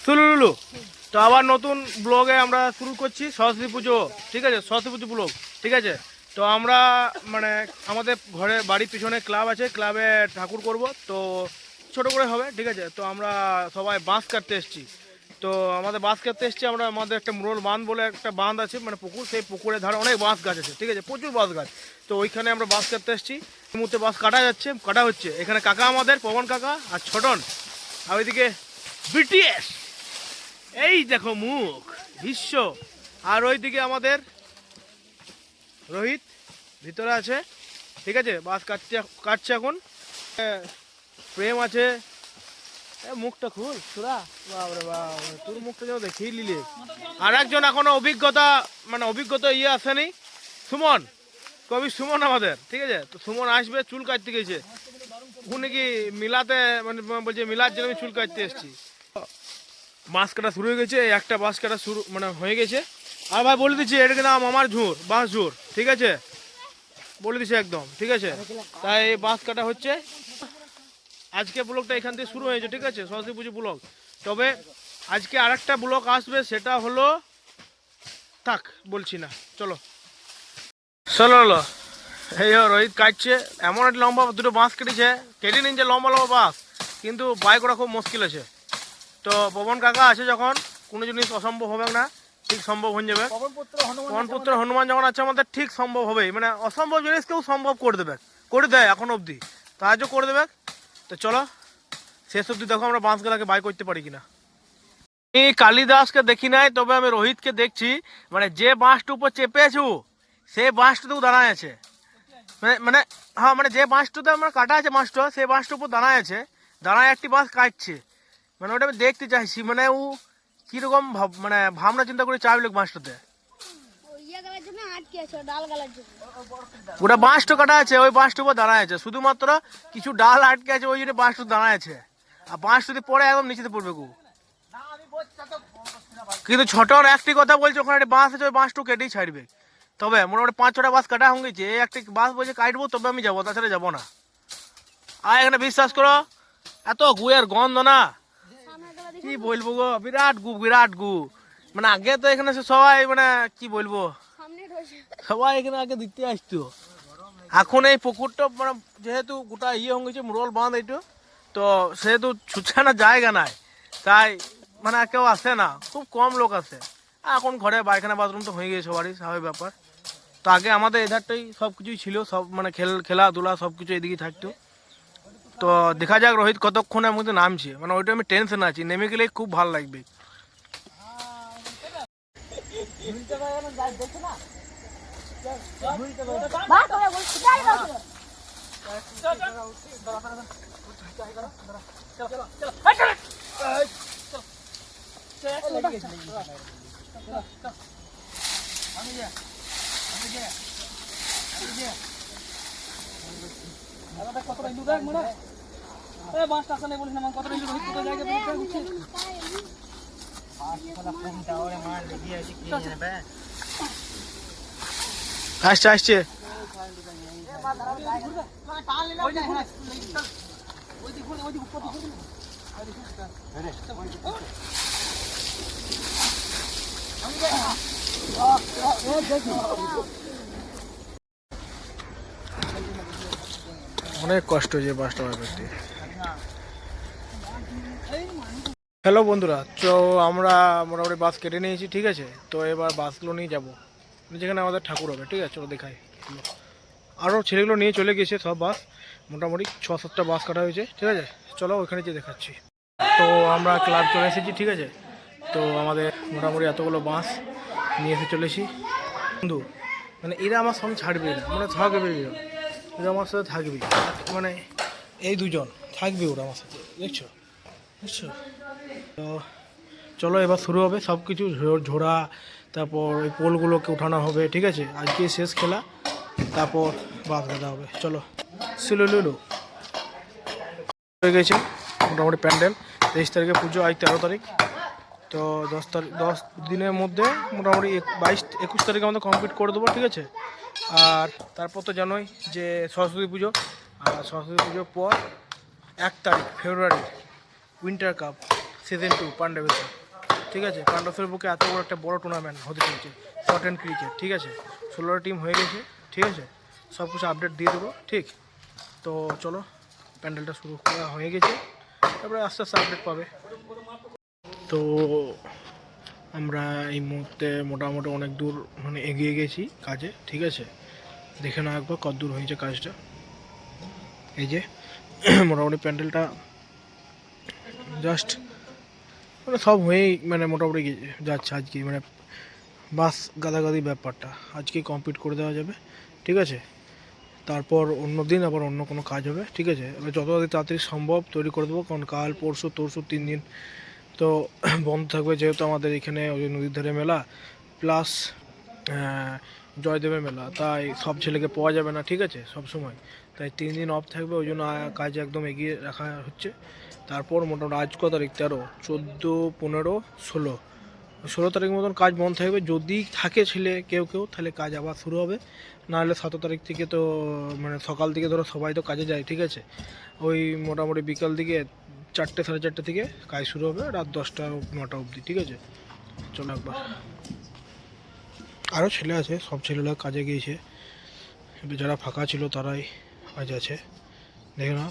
সুলুলু। তো আবার নতুন ব্লগে আমরা শুরু করছি সরস্বতী পুজো, ঠিক আছে, সরস্বতী পুজো ব্লগ, ঠিক আছে। তো আমরা মানে আমাদের ঘরে বাড়ির পিছনে ক্লাব আছে, ক্লাবে ঠাকুর করব, তো ছোট করে হবে, ঠিক আছে। তো আমরা সবাই বাঁশ কাটতে এসেছি। তো আমাদের বাঁশ কাটতে এসেছি আমরা, আমাদের একটা মুরল বাঁধ বলে একটা বাঁধ আছে, মানে পুকুর, সেই পুকুরের ধারে অনেক বাঁশ গাছ আছে, ঠিক আছে, প্রচুর বাঁশ গাছ। তো ওইখানে আমরা বাঁশ কাটতে এসেছি। এই মুহূর্তে বাঁশ কাটা হচ্ছে। এখানে কাকা আমাদের পবন কাকা আর ছোটন, আর ওইদিকে বিটিএস, এই দেখো মুখ বিশ্ব, আর ওইদিকে আমাদের রোহিত ভিতরে আছে, ঠিক আছে, বাস কাটছে এখন। প্রেম আছে, মুখটা খুল তোরা, বাবরে বাব, তোর মুখটা যেন দেখেই নিলে। আর একজন এখনো অভিজ্ঞতা আসেনি, সুমন, কবি সুমন আমাদের, ঠিক আছে। তো সুমন আসবে, চুল কাটতে গেছে ওখানে, কি মিলাতে, মানে বলছে মিলার জন্য আমি চুল কাটতে এসেছি। বাঁশ কাটা শুরু হয়ে গেছে, একটা বাঁশ কাটা শুরু মানে হয়ে গেছে। আর ভাই বলে দিচ্ছি, এটাকে নাম আমার ঝুর, বাঁশ ঝুর, ঠিক আছে, বলে দিচ্ছি একদম, ঠিক আছে। তাই এই বাঁশ কাটা হচ্ছে। আজকে ব্লগটা এখান থেকে শুরু হয়েছে, ঠিক আছে, সরস্বতী পুজো ব্লগ। তবে আজকে আরেকটা ব্লগ আসবে, সেটা হলো থাক বলছি না, চলো চলো। এই রোহিত কাটছে, এমন একটা লম্বা দুটো বাঁশ কেটে নিচ্ছে, লম্বা লম্বা বাঁশ, কিন্তু বাইক করা খুব মুশকিল আছে। তো পবন কাকা আছে যখন, কোনো জিনিস অসম্ভব হবে না, ঠিক সম্ভব হয়ে যাবে। পবনপুত্র হনুমান যখন আছে আমাদের, ঠিক সম্ভব হবেই, মানে অসম্ভব জিনিস কেউ সম্ভব করে দেয় এখন অবধি, সাহায্য করে দেবে। তো চলো শেষ অবধি দেখো আমরা বাঁশগুলাকে বাই করতে পারি কিনা। আমি কালিদাসকে দেখি নাই, তবে আমি রোহিতকে দেখছি, মানে যে বাঁশটার উপর চেপে আছো সেই বাঁশটাতেও দাঁড়ায় আছে, মানে হ্যাঁ, মানে যে বাঁশটাতে আমার কাটা আছে, বাঁশটা সেই বাঁশটার উপর দাঁড়ায় আছে, দাঁড়ায় একটি বাঁশ কাটছে, মানে ওটা আমি দেখতে চাইছি, মানে ও কিরকম মানে ভাবনা চিন্তা করে চাইল বাঁশটাতে। ওটা বাঁশটা কাটা আছে, ওই বাঁশটার উপর দাঁড়ায় আছে, শুধুমাত্র কিছু ডাল আটকে আছে, ওই জন্য বাঁশটা দাঁড়ায় আছে। আর বাঁশ যদি পড়ে একদম নিচেতে পড়বে গো। কিন্তু ছোটর একটি কথা বলছে, ওখানে একটা বাঁশ আছে, ওই বাঁশটা কেটেই ছাড়বে। তবে মোটামুটি 5-6টা বাঁশ কাটা হয়ে গেছে, এই একটা বাঁশ বলছে কাটবো তবে আমি যাবো, তাছাড়া যাবো না। আর এখানে বিশ্বাস করো, এত গুয়ের গন্ধ না, কি বলবো গো, বিরাট গু। মানে আগে তো এখানে সবাই, মানে কি বলবো, সবাই এখানে আগে দিতে আসতো। এখন এই পুকুরটা মানে যেহেতু গোটা হয়ে গেছে, মুরল বাঁধ এইটা, তো সেহেতু ছুটানোর জায়গা নাই, তাই মানে কেউ আসে না, খুব কম লোক আসে। এখন ঘরে পায়খানা বাথরুম তো হয়ে গেছে সবারই, স্বাভাবিক ব্যাপার। তো আগে আমাদের এধারটাই সব কিছুই ছিল, সব মানে খেলাধুলা সব কিছু এদিকেই থাকতো। তো দেখা যাক রোহিত কতক্ষণের মধ্যে নামছে, মানে ওইটা আমি টেনশন আছি, নেমে গেলে খুব ভালো লাগবে। আসছে আসছে, অনেক কষ্ট যে বাসটা করতে। হ্যালো বন্ধুরা, তো আমরা মোটামুটি বাস কেটে নিয়েছি, ঠিক আছে। তো এবার বাসগুলো নিয়ে যাবো যেখানে আমাদের ঠাকুর হবে, ঠিক আছে, চলো দেখাই। আরও ছেলেগুলো নিয়ে চলে গেছে সব বাস, মোটামুটি 6-7টা বাস কাটা হয়েছে, ঠিক আছে, চলো ওইখানে যে দেখাচ্ছি। তো আমরা ক্লাব চলে এসেছি, ঠিক আছে। তো আমাদের মোটামুটি এতগুলো বাস নিয়ে এসে চলেছি বন্ধু, মানে এরা আমার সঙ্গে ছাড়বে না, মানে থাকবে, এরা আমার সাথে থাকবে, মানে এই দুজন থাকবে, ওরা আমার সাথে, বুঝছো। তো চলো এবার শুরু হবে সব কিছু, ঝোড়া, তারপর ওই পোলগুলোকে উঠানো হবে, ঠিক আছে, আজকে শেষ খেলা, তারপর বাস গাদা হবে। চলো সিলুলু হয়ে গেছে মোটামুটি প্যান্ডেল। 23 তারিখে পুজো, আজ 13 তারিখ, তো 10 দিনের মধ্যে মোটামুটি 22-21 তারিখে আমাদের কমপ্লিট করে দেবো, ঠিক আছে। আর তারপর তো জানোই যে সরস্বতী পুজো, আর সরস্বতী পুজোর পর 1 তারিখ ফেব্রুয়ারি উইন্টার কাপ, সিজন 2 পাণ্ডবেশ্বর, ঠিক আছে। পাণ্ডবেশ্বরের বুকে এত বড় একটা বড় টুর্নামেন্ট হতে চলছে, শর্ট অ্যান্ড ক্রিকেট, ঠিক আছে। 16টা টিম হয়ে গেছে, ঠিক আছে। সব কিছু আপডেট দিয়ে দেবো, ঠিক। তো চলো, প্যান্ডেলটা শুরু করা হয়ে গেছে, তারপরে আস্তে আস্তে আপডেট পাবে। তো আমরা এই মুহূর্তে মোটামুটি অনেক দূর মানে এগিয়ে গেছি কাজে, ঠিক আছে। দেখে নাও একবার কত দূর হয়েছে কাজটা। এই যে মোটামুটি প্যান্ডেলটা জাস্ট মানে সব হয়েই মানে মোটামুটি যাচ্ছে আজকে, মানে বাস গাদাগাদি ব্যাপারটা আজকে কমপ্লিট করে দেওয়া যাবে, ঠিক আছে। তারপর অন্য দিন আবার অন্য কোনো কাজ হবে, ঠিক আছে। এবার যত তাড়াতাড়ি সম্ভব তৈরি করে দেবো, কারণ কাল পরশু তরশু 3 দিন তো বন্ধ থাকবে, যেহেতু আমাদের এখানে ওই নদীর ধারে মেলা প্লাস জয়দেবের মেলা, তাই সব ছেলেকে পাওয়া যাবে না, ঠিক আছে, সব সময়। তাই 3 দিন অফ থাকবে, ওই জন্য কাজ একদম এগিয়ে রাখা হচ্ছে। তারপর মোটামুটি আজ কত তারিখ, 13, 14, 15, 16 তারিখ মতন কাজ বন্ধ থাকবে। যদি থাকে ছেলে কেউ তাহলে কাজ আবার শুরু হবে, নাহলে 17 তারিখ থেকে তো মানে সকাল থেকে ধরো সবাই তো কাজে যায়, ঠিক আছে। ওই মোটামুটি বিকাল দিকে 4টে সাড়ে 4টে থেকে কাজ শুরু হবে, রাত 10টা 9টা অবধি, ঠিক আছে। চলো একবার, আরও ছেলে আছে, সব ছেলেরা কাজে গিয়েছে, এবার যারা ফাঁকা ছিল তারাই আজ আছে, দেখে নাও,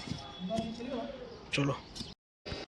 চলো।